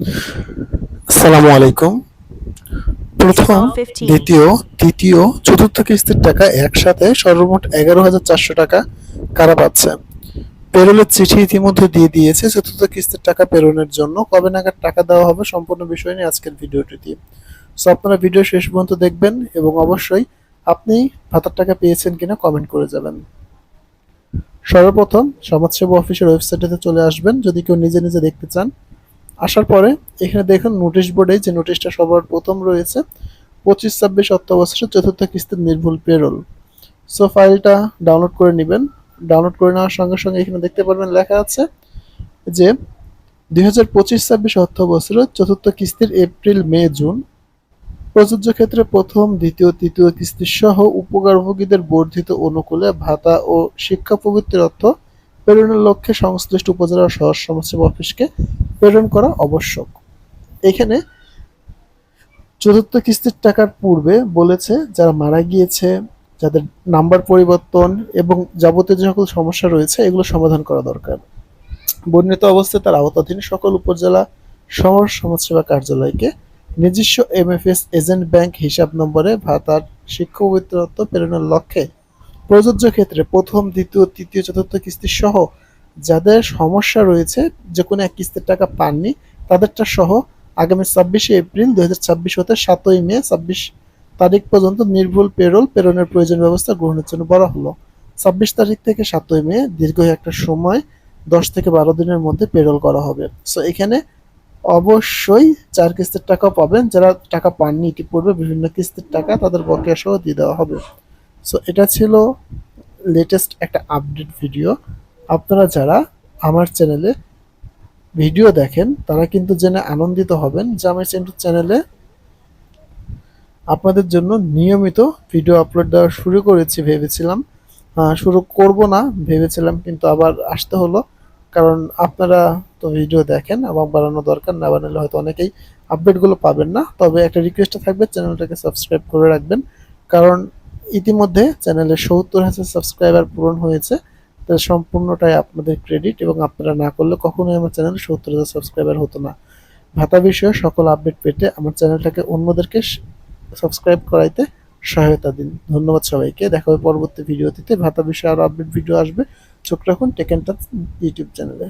আসসালামু আলাইকুম। প্রথম, 12:15. দ্বিতীয়, তৃতীয়, চতুর্থ কিস্তির টাকা একসাথে সর্বমোট 11,400 টাকা কারা পাচ্ছে? পেরোলের চিঠি ইতিমধ্যে দিয়ে দিয়েছে চতুর্থ কিস্তির টাকা প্রেরণের জন্য। কবে নাগাদ টাকা দেওয়া হবে সম্পূর্ণ বিষয় নিয়ে আজকের ভিডিওটি। সো আপনারা ভিডিও শেষ পর্যন্ত দেখবেন এবং অবশ্যই আপনি ভাতার টাকা পেয়েছেন কিনা কমেন্ট করে যাবেন। সর্বপ্রথম সমাজসেবা অফিসের ওয়েবসাইটে চলে আসবেন যদি কেউ নিজে নিজে দেখতে চান। আসার পরে এখানে দেখুন নোটিশ বোর্ডে যে নোটিশটা সবার প্রথম রয়েছে 25-26 অর্থ বছরের চতুর্থ কিস্তির নির্ভুল পেরোল। সো ফাইলটা ডাউনলোড করে নেবেন। ডাউনলোড করে নেওয়ার সঙ্গে সঙ্গে এখানে দেখতে পারবেন লেখা আছে যে 2025-26 অর্থ বছরের চতুর্থ কিস্তির এপ্রিল, মে, জুন প্রযোজ্য ক্ষেত্রে প্রথম, দ্বিতীয়, তৃতীয় কিস্তি সহ উপকারভোগীদের বর্ধিত অনুকূলে ভাতা ও শিক্ষা প্রবৃত্তির অর্থ প্রেরণের লক্ষ্যে সংশ্লিষ্ট উপজেলা সহজ সমাজসেবা অফিসকে প্রেরণ করা আবশ্যক। এখানে চতুর্থ কিস্তির টাকার পূর্বে বলেছে যারা মারা গিয়েছে, যাদের নাম্বার পরিবর্তন এবং যাবতীয় যে সকল সমস্যা রয়েছে এগুলো সমাধান করা দরকার। বর্ণিত অবস্থায় তার আওতাধীন সকল উপজেলা সহজ সমাজসেবা কার্যালয়কে নিজস্ব এমএফএস এজেন্ট ব্যাংক হিসাব নম্বরে ভাতার শিক্ষাবৃত্তির অর্থ প্রেরণের লক্ষ্যে প্রযোজ্য ক্ষেত্রে প্রথম, দ্বিতীয়, তৃতীয়, চতুর্থ কিস্তি সহ যাদের সমস্যা রয়েছে, যে কোনো এক কিস্তির টাকা পাননি তাদেরটা সহ আগামী 26শে এপ্রিল 2026 হতে 7ই মে 26 তারিখ পর্যন্ত নির্ভুল পেরোল প্রেরণের প্রয়োজন ব্যবস্থা গ্রহণের জন্য বলা হলো। 26 তারিখ থেকে 7ই মে দীর্ঘ একটা সময় 10 থেকে 12 দিনের মধ্যে পেরোল করা হবে। সো এখানে অবশ্যই 4 কিস্তির টাকাও পাবেন। যারা টাকা পাননি ইতিপূর্বে বিভিন্ন কিস্তির টাকা তাদের বকেয়া সহ দিয়ে দেওয়া হবে। সো এটা ছিল লেটেস্ট একটা আপডেট ভিডিও। আপনারা যারা আমার চ্যানেলে ভিডিও দেখেন তারা কিন্তু জেনে আনন্দিত হবেন যে আমার চ্যানেলে আপনাদের জন্য নিয়মিত ভিডিও আপলোড দেওয়া শুরু করেছি। ভেবেছিলাম শুরু করব না ভেবেছিলাম, কিন্তু আবার আসতে হলো, কারণ আপনারা তো ভিডিও দেখেন, আবার বাড়ানো দরকার, না বানালে হয়তো অনেকেই আপডেটগুলো পাবেন না। তবে একটা রিকোয়েস্ট থাকবে, চ্যানেলটাকে সাবস্ক্রাইব করে রাখবেন, কারণ ইতিমধ্যে চ্যানেলে 70,000 সাবস্ক্রাইবার পূরণ হয়েছে। তার সম্পূর্ণটাই আপনাদের ক্রেডিট, এবং আপনারা না করলে কখনোই আমার চ্যানেলে 70,000 সাবস্ক্রাইবার হতো না। ভাতা বিষয়ে সকল আপডেট পেতে আমার চ্যানেলটাকে অন্যদেরকে সাবস্ক্রাইব করাইতে সহায়তা দিন। ধন্যবাদ সবাইকে। দেখা হবে পরবর্তী ভিডিওটিতে। ভাতা বিষয়ে আরো আপডেট ভিডিও আসবে। চোখ রাখুন টেক এন্ড টাচ ইউটিউব চ্যানেলে।